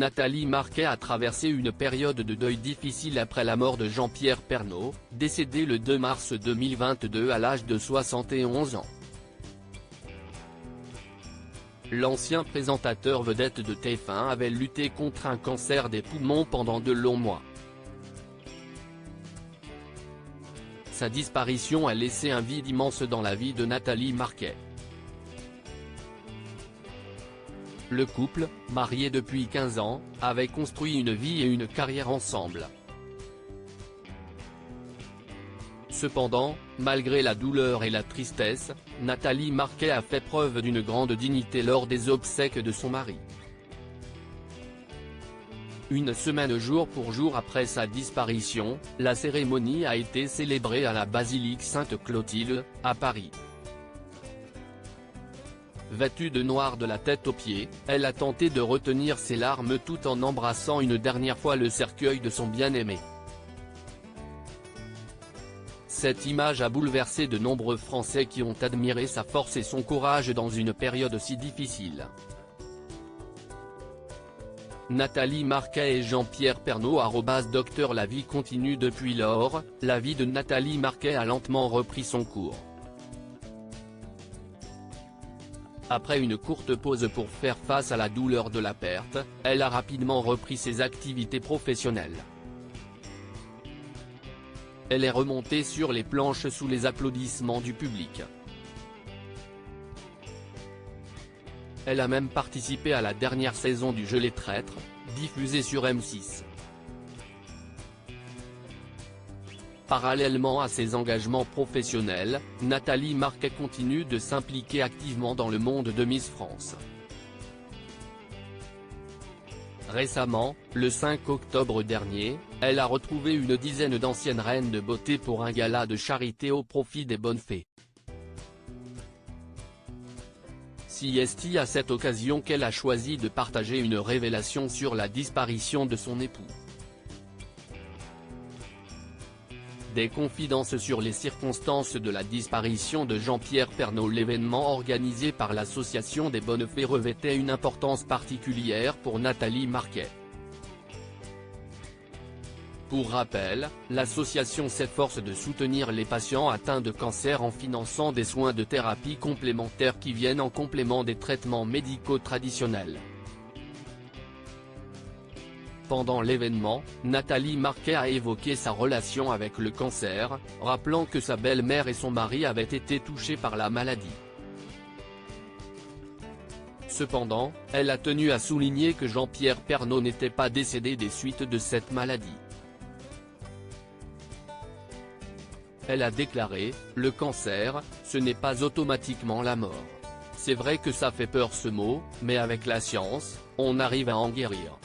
Nathalie Marquet a traversé une période de deuil difficile après la mort de Jean-Pierre Pernaut, décédé le 2 mars 2022 à l'âge de 71 ans. L'ancien présentateur vedette de TF1 avait lutté contre un cancer des poumons pendant de longs mois. Sa disparition a laissé un vide immense dans la vie de Nathalie Marquet. Le couple, marié depuis 15 ans, avait construit une vie et une carrière ensemble. Cependant, malgré la douleur et la tristesse, Nathalie Marquet a fait preuve d'une grande dignité lors des obsèques de son mari. Une semaine jour pour jour après sa disparition, la cérémonie a été célébrée à la basilique Sainte-Clotilde, à Paris. Vêtue de noir de la tête aux pieds, elle a tenté de retenir ses larmes tout en embrassant une dernière fois le cercueil de son bien-aimé. Cette image a bouleversé de nombreux Français qui ont admiré sa force et son courage dans une période si difficile. Nathalie Marquet et Jean-Pierre Pernaut @Docteur La vie continue. Depuis lors, la vie de Nathalie Marquet a lentement repris son cours. Après une courte pause pour faire face à la douleur de la perte, elle a rapidement repris ses activités professionnelles. Elle est remontée sur les planches sous les applaudissements du public. Elle a même participé à la dernière saison du jeu Les Traîtres, diffusée sur M6. Parallèlement à ses engagements professionnels, Nathalie Marquet continue de s'impliquer activement dans le monde de Miss France. Récemment, le 5 octobre dernier, elle a retrouvé une dizaine d'anciennes reines de beauté pour un gala de charité au profit des bonnes fées. C'est à cette occasion qu'elle a choisi de partager une révélation sur la disparition de son époux. Des confidences sur les circonstances de la disparition de Jean-Pierre Pernaut. L'événement organisé par l'association des Bonnes Fées revêtait une importance particulière pour Nathalie Marquet. Pour rappel, l'association s'efforce de soutenir les patients atteints de cancer en finançant des soins de thérapie complémentaires qui viennent en complément des traitements médicaux traditionnels. Pendant l'événement, Nathalie Marquet a évoqué sa relation avec le cancer, rappelant que sa belle-mère et son mari avaient été touchés par la maladie. Cependant, elle a tenu à souligner que Jean-Pierre Pernaut n'était pas décédé des suites de cette maladie. Elle a déclaré : « Le cancer, ce n'est pas automatiquement la mort. C'est vrai que ça fait peur ce mot, mais avec la science, on arrive à en guérir. »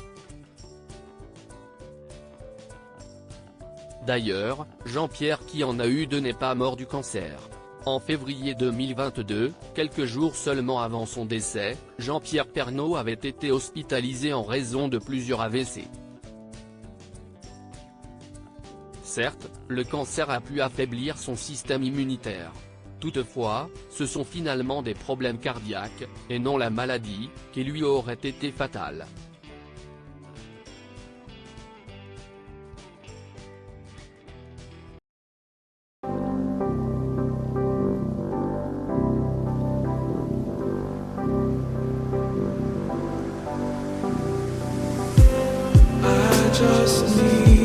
D'ailleurs, Jean-Pierre qui en a eu deux n'est pas mort du cancer. En février 2022, quelques jours seulement avant son décès, Jean-Pierre Pernaut avait été hospitalisé en raison de plusieurs AVC. Certes, le cancer a pu affaiblir son système immunitaire. Toutefois, ce sont finalement des problèmes cardiaques, et non la maladie, qui lui aurait été fatale. Just need